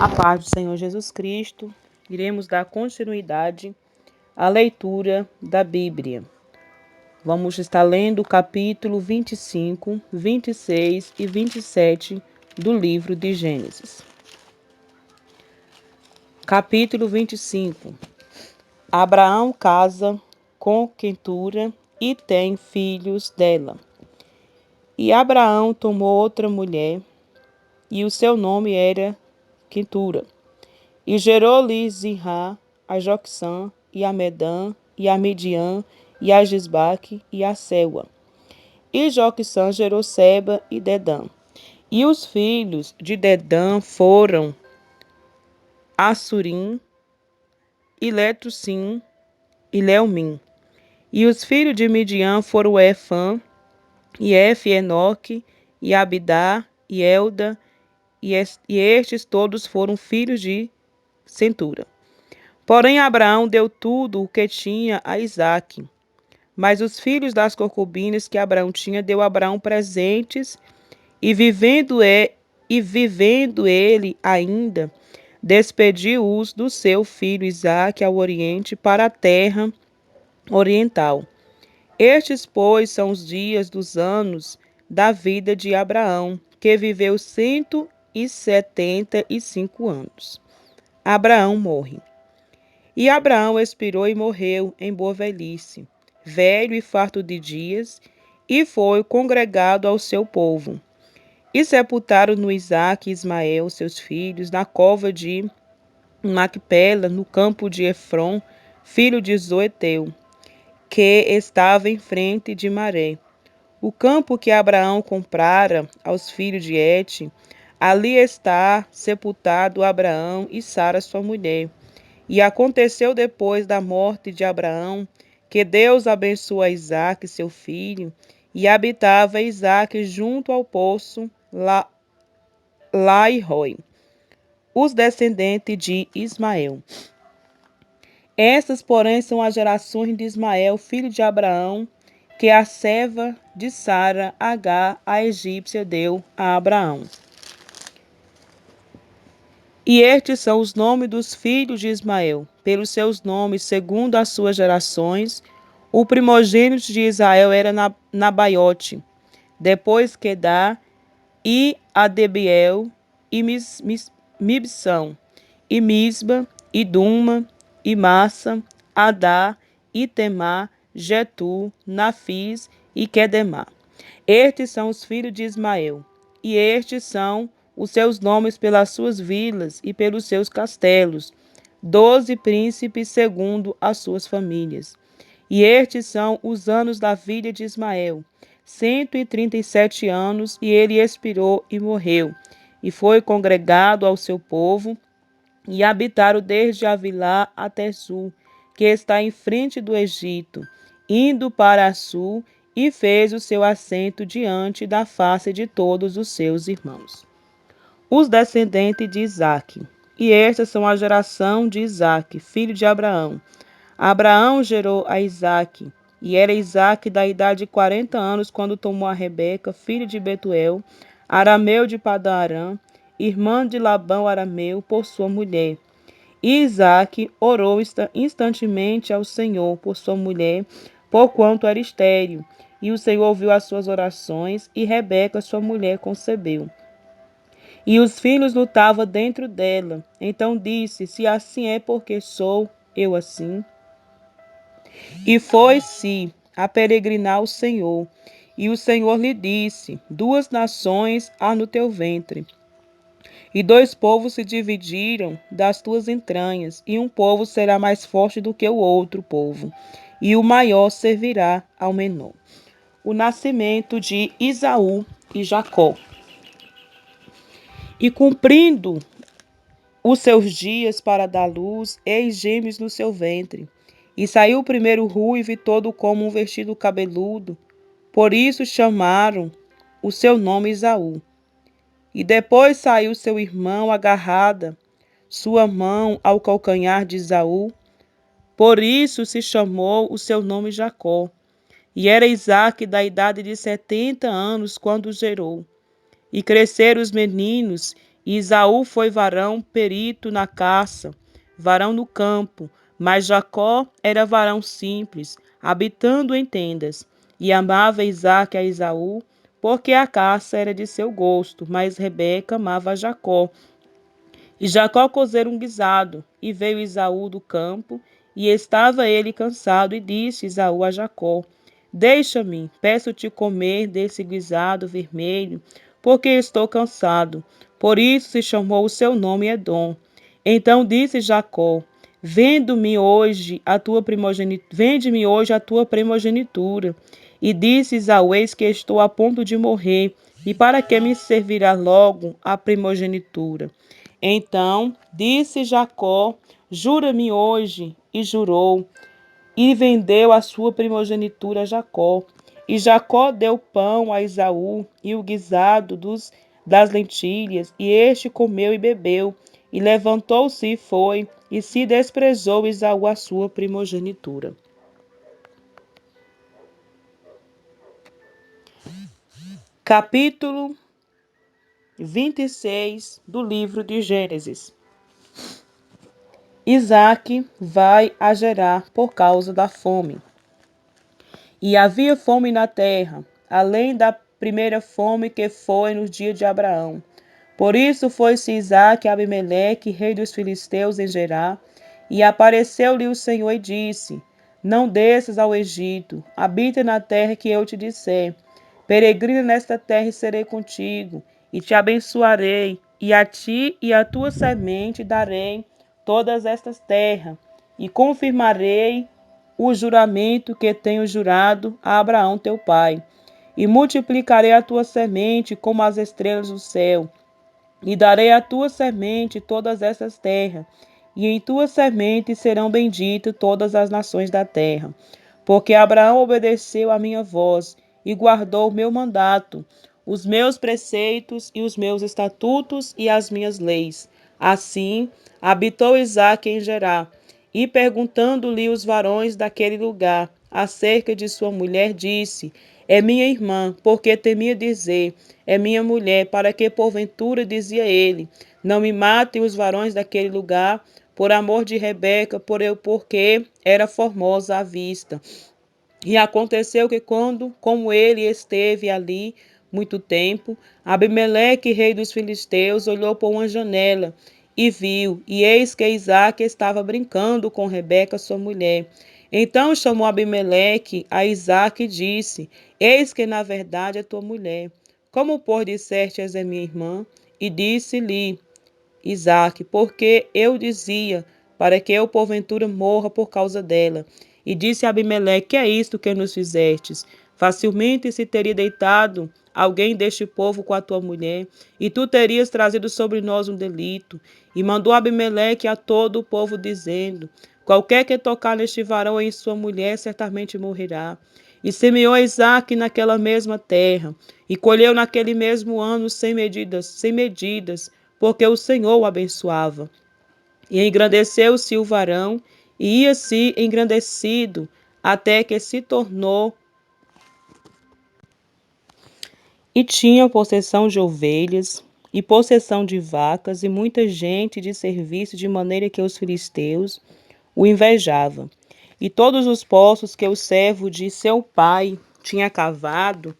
A paz do Senhor Jesus Cristo, iremos dar continuidade à leitura da Bíblia. Vamos estar lendo o capítulo 25, 26 e 27 do livro de Gênesis. Capítulo 25. Abraão casa com Quetura e tem filhos dela. E Abraão tomou outra mulher, e o seu nome era Quetura. E gerou-lhe Zimra, a Jocsã, e a Medã, e a Midian, e a Gisbaque, e a Seua. E Jocsã gerou Seba e Dedã. E os filhos de Dedã foram Assurim, e Letusim, e Leumim. E os filhos de Midian foram Efã, e Enoque, e Abidá, e Elda, e estes todos foram filhos de Centura. Porém, Abraão deu tudo o que tinha a Isaque. Mas os filhos das concubinas que Abraão tinha, deu a Abraão presentes, e vivendo ele ainda, despediu-os do seu filho Isaque ao oriente para a terra oriental. Estes, pois, são os dias dos anos da vida de Abraão, que viveu 175 anos. Abraão morre. E Abraão expirou e morreu em boa velhice, velho e farto de dias, e foi congregado ao seu povo. E sepultaram no Isaque e Ismael, seus filhos, na cova de Macpela, no campo de Efron, filho de Zoeteu, que estava em frente de Maré. O campo que Abraão comprara aos filhos de Et, ali está sepultado Abraão e Sara, sua mulher. E aconteceu depois da morte de Abraão, que Deus abençoou a Isaque, seu filho, e habitava Isaque junto ao poço Laí-Roi, os descendentes de Ismael. Estas, porém, são as gerações de Ismael, filho de Abraão, que a serva de Sara, Agar, a egípcia, deu a Abraão. E estes são os nomes dos filhos de Ismael, pelos seus nomes, segundo as suas gerações. O primogênito de Israel era Nabaiote, depois Quedar, e Adebiel, e Mibsão, e Misba, e Duma, e Massa, Adá, e Temá, Jetu, Nafis e Quedemá. Estes são os filhos de Ismael, e estes são os seus nomes pelas suas vilas e pelos seus castelos, 12 príncipes segundo as suas famílias. E estes são os anos da vida de Ismael, 137 anos, e ele expirou e morreu, e foi congregado ao seu povo, e habitaram desde Avilá até Sul, que está em frente do Egito, indo para Sul, e fez o seu assento diante da face de todos os seus irmãos. Os descendentes de Isaque. E estas são a geração de Isaque, filho de Abraão. Abraão gerou a Isaque, e era Isaque da idade de 40 anos quando tomou a Rebeca, filho de Betuel, arameu de Padã-Arã, irmã de Labão arameu, por sua mulher. E Isaque orou instantemente ao Senhor por sua mulher, porquanto era estéril. E o Senhor ouviu as suas orações, e Rebeca, sua mulher, concebeu. E os filhos lutavam dentro dela. Então disse: se assim é, porque sou eu assim? E foi-se a peregrinar ao Senhor. E o Senhor lhe disse: 2 nações há no teu ventre, e 2 povos se dividiram das tuas entranhas, e um povo será mais forte do que o outro povo, e o maior servirá ao menor. O nascimento de Esaú e Jacó. E cumprindo os seus dias para dar luz, eis gêmeos no seu ventre. E saiu o primeiro ruivo e todo como um vestido cabeludo, por isso chamaram o seu nome Esaú. E depois saiu seu irmão agarrada, sua mão ao calcanhar de Esaú, por isso se chamou o seu nome Jacó. E era Isaque da idade de 70 anos quando gerou. E cresceram os meninos, E Esaú foi varão perito na caça, varão no campo, mas Jacó era varão simples, habitando em tendas. E amava Isaque a Esaú, porque a caça era de seu gosto, mas Rebeca amava a Jacó. E Jacó cozera um guisado, e veio Esaú do campo, e estava ele cansado, e disse Esaú a Jacó: Deixa-me, peço-te comer desse guisado vermelho, porque estou cansado. Por isso se chamou o seu nome Edom. Então disse Jacó: Vende-me hoje a tua primogenitura. E disse Esaú: Eis que estou a ponto de morrer, e para que me servirá logo a primogenitura? Então disse Jacó: Jura-me hoje. E jurou, e vendeu a sua primogenitura a Jacó. E Jacó deu pão a Esaú e o guisado das lentilhas, e este comeu e bebeu, e levantou-se e foi, e se desprezou Esaú a sua primogenitura. Capítulo 26 do livro de Gênesis. Isaque vai a Gerar por causa da fome. E havia fome na terra, além da primeira fome que foi no dia de Abraão. Por isso foi-se Isaque a Abimeleque, rei dos filisteus, em Gerar, e apareceu-lhe o Senhor e disse: Não desças ao Egito, habita na terra que eu te disser. Peregrina nesta terra e serei contigo, e te abençoarei, e a ti e à tua semente darei todas estas terras, e confirmarei o juramento que tenho jurado a Abraão teu pai. E multiplicarei a tua semente como as estrelas do céu, e darei à tua semente todas essas terras, e em tua semente serão benditas todas as nações da terra. Porque Abraão obedeceu a minha voz, e guardou o meu mandato, os meus preceitos e os meus estatutos e as minhas leis. Assim, habitou Isaque em Gerar, e perguntando-lhe os varões daquele lugar acerca de sua mulher, disse: É minha irmã, porque temia dizer: É minha mulher, para que porventura dizia ele: Não me matem os varões daquele lugar, por amor de Rebeca, porque era formosa à vista. E aconteceu que como ele esteve ali muito tempo, Abimeleque, rei dos filisteus, olhou por uma janela e viu, e eis que Isaque estava brincando com Rebeca, sua mulher. Então chamou Abimeleque a Isaque e disse: Eis que na verdade é tua mulher. Como por disseste és minha irmã? E disse-lhe Isaque, porque eu dizia, para que eu porventura morra por causa dela. E disse a Abimeleque: Que é isto que nos fizestes? Facilmente se teria deitado alguém deste povo com a tua mulher, e tu terias trazido sobre nós um delito. E mandou Abimeleque a todo o povo, dizendo: Qualquer que tocar neste varão e em sua mulher, certamente morrerá. E semeou Isaque naquela mesma terra, e colheu naquele mesmo ano sem medidas, porque o Senhor o abençoava. E engrandeceu-se o varão, e ia-se engrandecido, até que se tornou e tinha possessão de ovelhas, e possessão de vacas, e muita gente de serviço, de maneira que os filisteus o invejavam. E todos os poços que o servo de seu pai tinha cavado,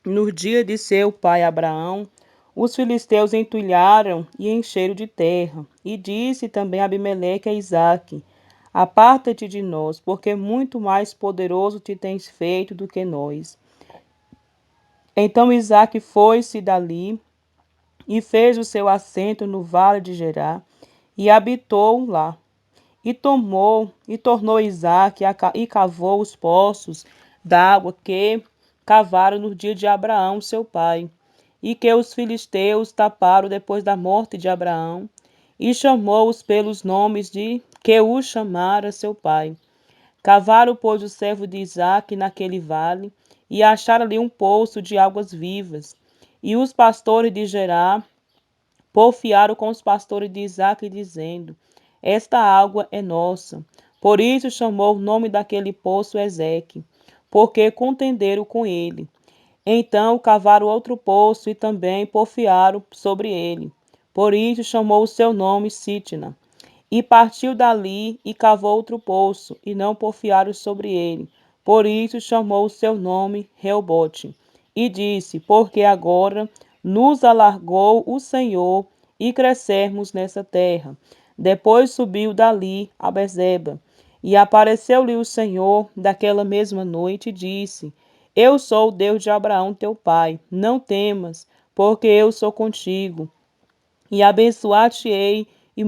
no dia de seu pai Abraão, os filisteus entulharam e encheram de terra. E disse também Abimeleque a Isaque: Aparta-te de nós, porque muito mais poderoso te tens feito do que nós. Então Isaque foi-se dali e fez o seu assento no vale de Gerar e habitou lá. E tornou Isaque e cavou os poços d'água que cavaram no dia de Abraão, seu pai, e que os filisteus taparam depois da morte de Abraão, e chamou-os pelos nomes de que o chamara seu pai. Cavaram, pois, o servo de Isaque naquele vale, e acharam ali um poço de águas vivas. E os pastores de Gerar porfiaram com os pastores de Isaque, dizendo: Esta água é nossa. Por isso chamou o nome daquele poço Ezeque, porque contenderam com ele. Então cavaram outro poço e também porfiaram sobre ele. Por isso chamou o seu nome Sitna. E partiu dali e cavou outro poço, e não porfiaram sobre ele. Por isso chamou o seu nome Reobote. E disse: Porque agora nos alargou o Senhor e crescermos nessa terra. Depois subiu dali a Bezeba. E apareceu-lhe o Senhor daquela mesma noite e disse: Eu sou o Deus de Abraão teu pai. Não temas, porque eu sou contigo e abençoar-te-ei e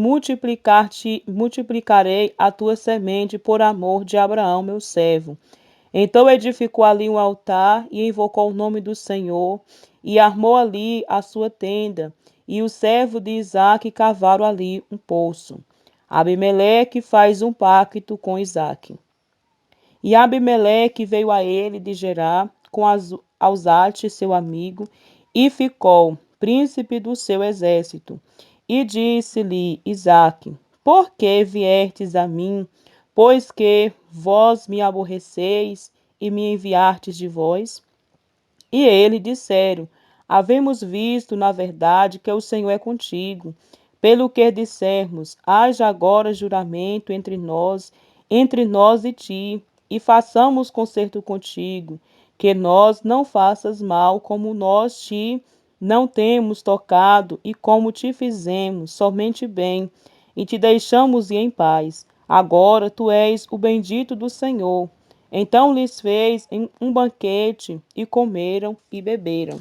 multiplicarei a tua semente por amor de Abraão, meu servo. Então edificou ali um altar e invocou o nome do Senhor e armou ali a sua tenda. E o servo de Isaque cavaram ali um poço. Abimeleque faz um pacto com Isaque. E Abimeleque veio a ele de Gerar com Auzate, seu amigo, e ficou príncipe do seu exército. E disse-lhe Isaque: Por que viertes a mim? Pois que vós me aborreceis e me enviastes de vós? E ele disseram: Havemos visto, na verdade, que o Senhor é contigo. Pelo que dissermos, haja agora juramento entre nós e ti, e façamos concerto contigo, que nós não faças mal, como nós te não temos tocado, e como te fizemos, somente bem, e te deixamos ir em paz. Agora tu és o bendito do Senhor. Então lhes fez um banquete, e comeram e beberam.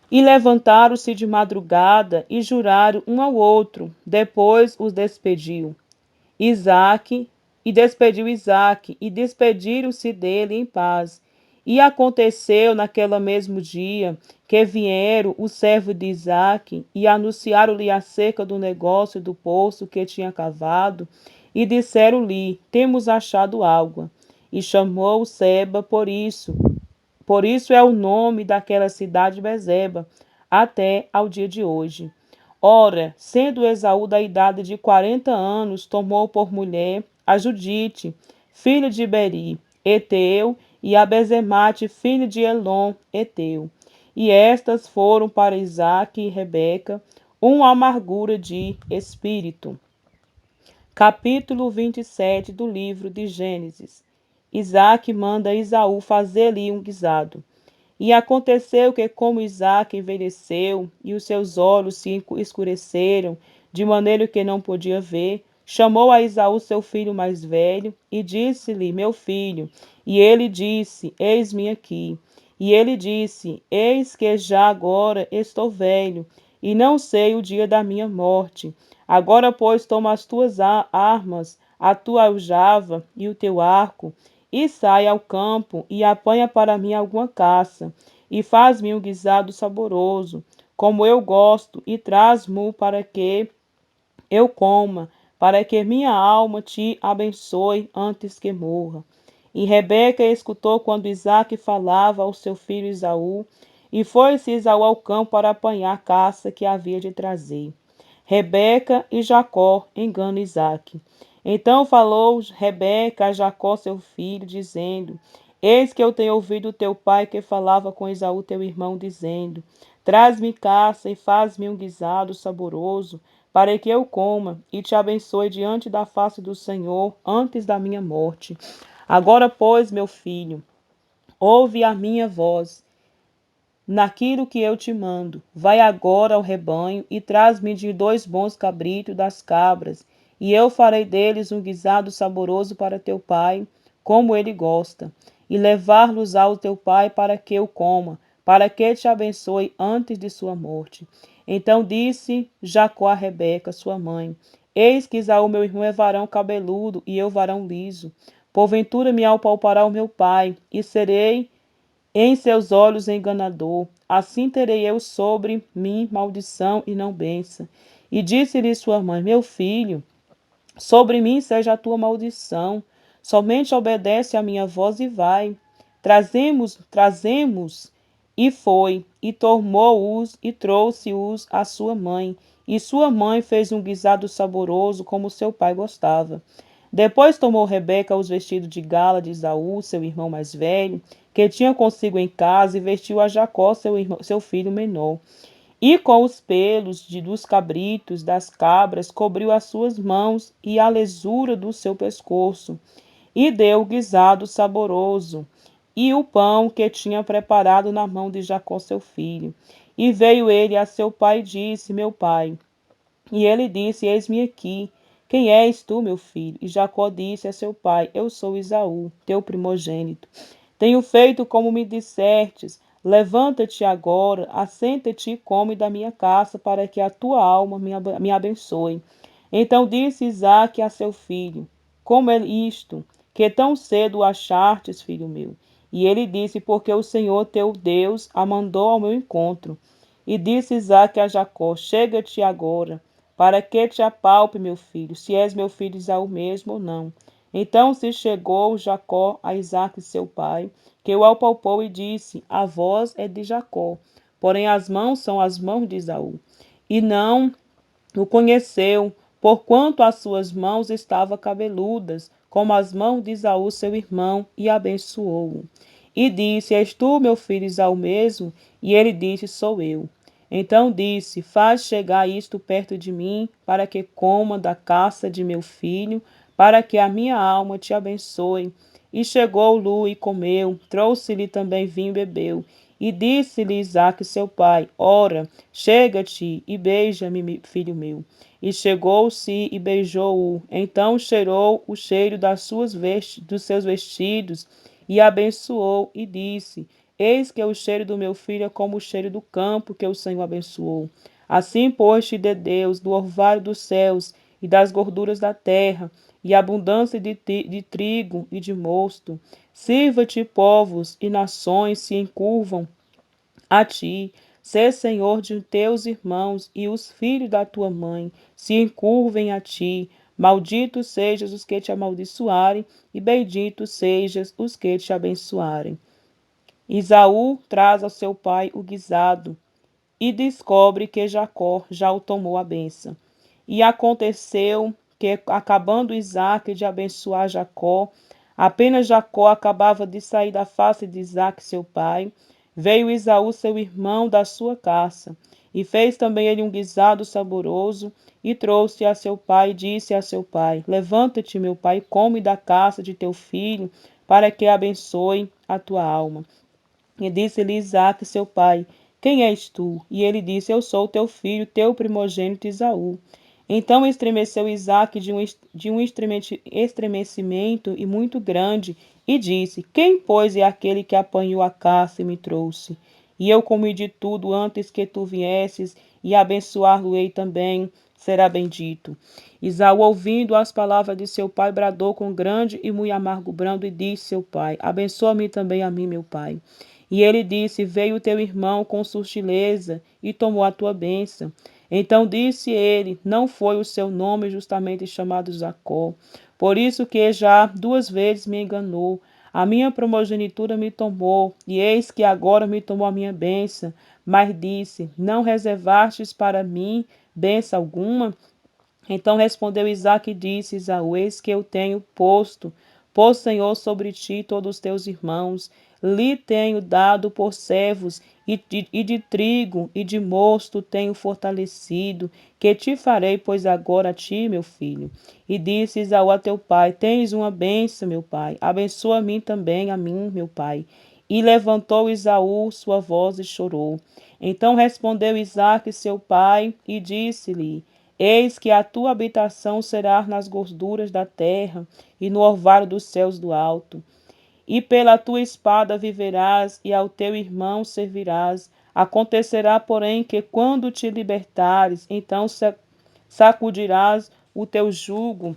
E levantaram-se de madrugada e juraram um ao outro. Depois os despediu. Isaque, e despediu Isaque, e despediram-se dele em paz. E aconteceu naquele mesmo dia que vieram o servo de Isaque e anunciaram-lhe acerca do negócio do poço que tinha cavado, e disseram-lhe: Temos achado água. E chamou Seba por isso é o nome daquela cidade Bezeba, até ao dia de hoje. Ora, sendo Esaú da idade de 40 anos, tomou por mulher a Judite, filha de Beri, Eteu, e a Bezemate, filha de Elon, Eteu. E estas foram para Isaque e Rebeca uma amargura de espírito. Capítulo 27 do livro de Gênesis. Isaque manda Esaú fazer-lhe um guisado. E aconteceu que, como Isaque envelheceu e os seus olhos se escureceram, de maneira que não podia ver, chamou a Esaú seu filho mais velho e disse-lhe: Meu filho. E ele disse: Eis-me aqui. E ele disse: Eis que já agora estou velho e não sei o dia da minha morte. Agora, pois, toma as tuas armas, a tua aljava e o teu arco, e sai ao campo e apanha para mim alguma caça, e faz-me um guisado saboroso, como eu gosto, e traz-mo para que eu coma, para que minha alma te abençoe antes que morra. E Rebeca escutou quando Isaque falava ao seu filho Esaú, e foi-se Esaú ao campo para apanhar a caça que havia de trazer. Rebeca e Jacó enganam Isaque. Então falou Rebeca a Jacó seu filho, dizendo: Eis que eu tenho ouvido teu pai que falava com Esaú teu irmão, dizendo: Traz-me caça e faz-me um guisado saboroso, para que eu coma e te abençoe diante da face do Senhor antes da minha morte. Agora, pois, meu filho, ouve a minha voz naquilo que eu te mando. Vai agora ao rebanho e traz-me de 2 bons cabritos das cabras, e eu farei deles um guisado saboroso para teu pai, como ele gosta, e levar-los ao teu pai para que o coma, para que te abençoe antes de sua morte. Então disse Jacó a Rebeca, sua mãe: Eis que Esaú, meu irmão, é varão cabeludo, e eu varão liso. Porventura me apalpará o meu pai, e serei em seus olhos enganador. Assim terei eu sobre mim maldição e não bênção. E disse-lhe sua mãe: Meu filho, sobre mim seja a tua maldição. Somente obedece à minha voz e vai. Trazemos. E foi, e tomou-os e trouxe-os à sua mãe. E sua mãe fez um guisado saboroso, como seu pai gostava. Depois tomou Rebeca os vestidos de gala de Esaú, seu irmão mais velho, que tinha consigo em casa, e vestiu a Jacó, seu filho menor. E com os pelos dos cabritos, das cabras, cobriu as suas mãos e a lesura do seu pescoço, e deu o guisado saboroso, e o pão que tinha preparado na mão de Jacó, seu filho. E veio ele a seu pai e disse: Meu pai. E ele disse: Eis-me aqui. Quem és tu, meu filho? E Jacó disse a seu pai: Eu sou Esaú, teu primogênito. Tenho feito como me dissertes. Levanta-te agora, assenta-te e come da minha caça, para que a tua alma me abençoe. Então disse Isaque a seu filho: Como é isto, que tão cedo o achartes, filho meu? E ele disse: Porque o Senhor teu Deus a mandou ao meu encontro. E disse Isaque a Jacó: Chega-te agora, para que te apalpe, meu filho, se és meu filho Esaú mesmo ou não. Então se chegou Jacó a Isaque seu pai, que o apalpou e disse: A voz é de Jacó, porém as mãos são as mãos de Esaú. E não o conheceu, porquanto as suas mãos estavam cabeludas, como as mãos de Esaú seu irmão, e abençoou-o. E disse: És tu, meu filho Esaú mesmo? E ele disse: Sou eu. Então disse: Faz chegar isto perto de mim, para que coma da caça de meu filho, para que a minha alma te abençoe. E chegou Lu e comeu, trouxe-lhe também vinho e bebeu. E disse-lhe Isaque seu pai: Ora, chega-te e beija-me, filho meu. E chegou-se e beijou-o. Então cheirou o cheiro dos seus vestidos e abençoou e disse: Eis que o cheiro do meu filho é como o cheiro do campo que o Senhor abençoou. Assim, pois, te dê Deus do orvalho dos céus e das gorduras da terra, e abundância de trigo e de mosto. Sirva-te povos e nações se encurvam a ti. Sê senhor de teus irmãos, e os filhos da tua mãe se encurvem a ti. Malditos sejas os que te amaldiçoarem, e benditos sejas os que te abençoarem. Esaú traz ao seu pai o guisado e descobre que Jacó já o tomou a bênção. E aconteceu que, acabando Isaque de abençoar Jacó, apenas Jacó acabava de sair da face de Isaque, seu pai, veio Esaú, seu irmão, da sua caça, e fez também ele um guisado saboroso, e trouxe a seu pai, e disse a seu pai: Levanta-te, meu pai, come da caça de teu filho, para que abençoe a tua alma. E disse-lhe Isaque, seu pai: Quem és tu? E ele disse: Eu sou teu filho, teu primogênito Esaú. Então estremeceu Isaque de um estremecimento e muito grande, e disse: Quem, pois, é aquele que apanhou a caça e me trouxe? E eu comi de tudo antes que tu viesses, e abençoar-lo-ei também, será bendito. Esaú, ouvindo as palavras de seu pai, bradou com grande e muito amargo brando, e disse seu pai: Abençoa-me também a mim, meu pai. E ele disse: Veio teu irmão com sutileza e tomou a tua bênção. Então disse ele: Não foi o seu nome justamente chamado Jacó. Por isso que já 2 vezes me enganou. A minha primogenitura me tomou, e eis que agora me tomou a minha bênção. Mas disse: Não reservastes para mim bênção alguma? Então respondeu Isaque e disse: Esaú: Eis que eu tenho posto por Senhor sobre ti todos os teus irmãos. Lhe tenho dado por servos, e de trigo e de mosto tenho fortalecido. Que te farei, pois, agora a ti, meu filho? E disse Esaú a teu pai: Tens uma bênção, meu pai. Abençoa a mim também, a mim, meu pai. E levantou Esaú sua voz e chorou. Então respondeu Isaque, seu pai, e disse-lhe: Eis que a tua habitação será nas gorduras da terra e no orvalho dos céus do alto. E pela tua espada viverás, e ao teu irmão servirás. Acontecerá, porém, que quando te libertares, então sacudirás o teu jugo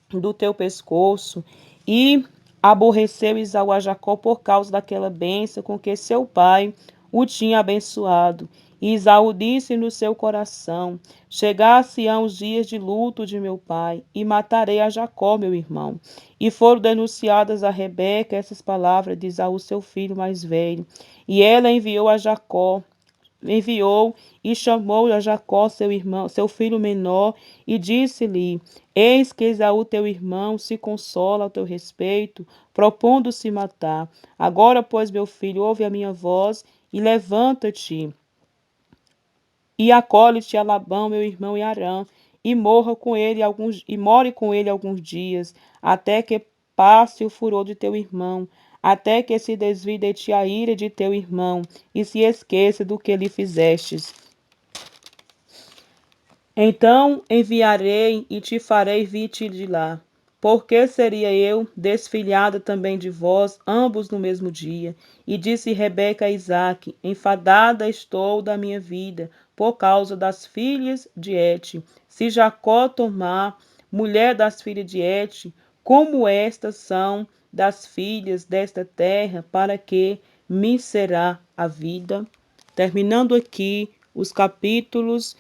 do teu pescoço. E aborreceu Esaú a Jacó por causa daquela bênção com que seu pai o tinha abençoado. E Esaú disse no seu coração: Chegar-se-ão os dias de luto de meu pai, e matarei a Jacó, meu irmão. E foram denunciadas a Rebeca essas palavras de Esaú, seu filho mais velho. E ela enviou a Jacó enviou e chamou a Jacó, seu irmão, seu filho menor, e disse-lhe: Eis que Esaú, teu irmão, se consola ao teu respeito, propondo-se matar. Agora, pois, meu filho, ouve a minha voz e levanta-te e acolhe-te a Labão, meu irmão, e Harã, e more com ele alguns dias, até que passe o furor de teu irmão, até que se desvie de ti a ira de teu irmão, e se esqueça do que lhe fizestes. Então enviarei e te farei vir-te de lá. Porque seria eu desfilhada também de vós, ambos no mesmo dia? E disse Rebeca a Isaque: Enfadada estou da minha vida, por causa das filhas de Et. Se Jacó tomar mulher das filhas de Et, como estas são das filhas desta terra, para que me será a vida? Terminando aqui os capítulos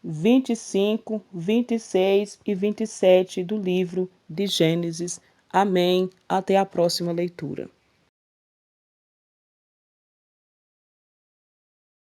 25, 26 e 27 do livro de Gênesis. Amém. Até a próxima leitura.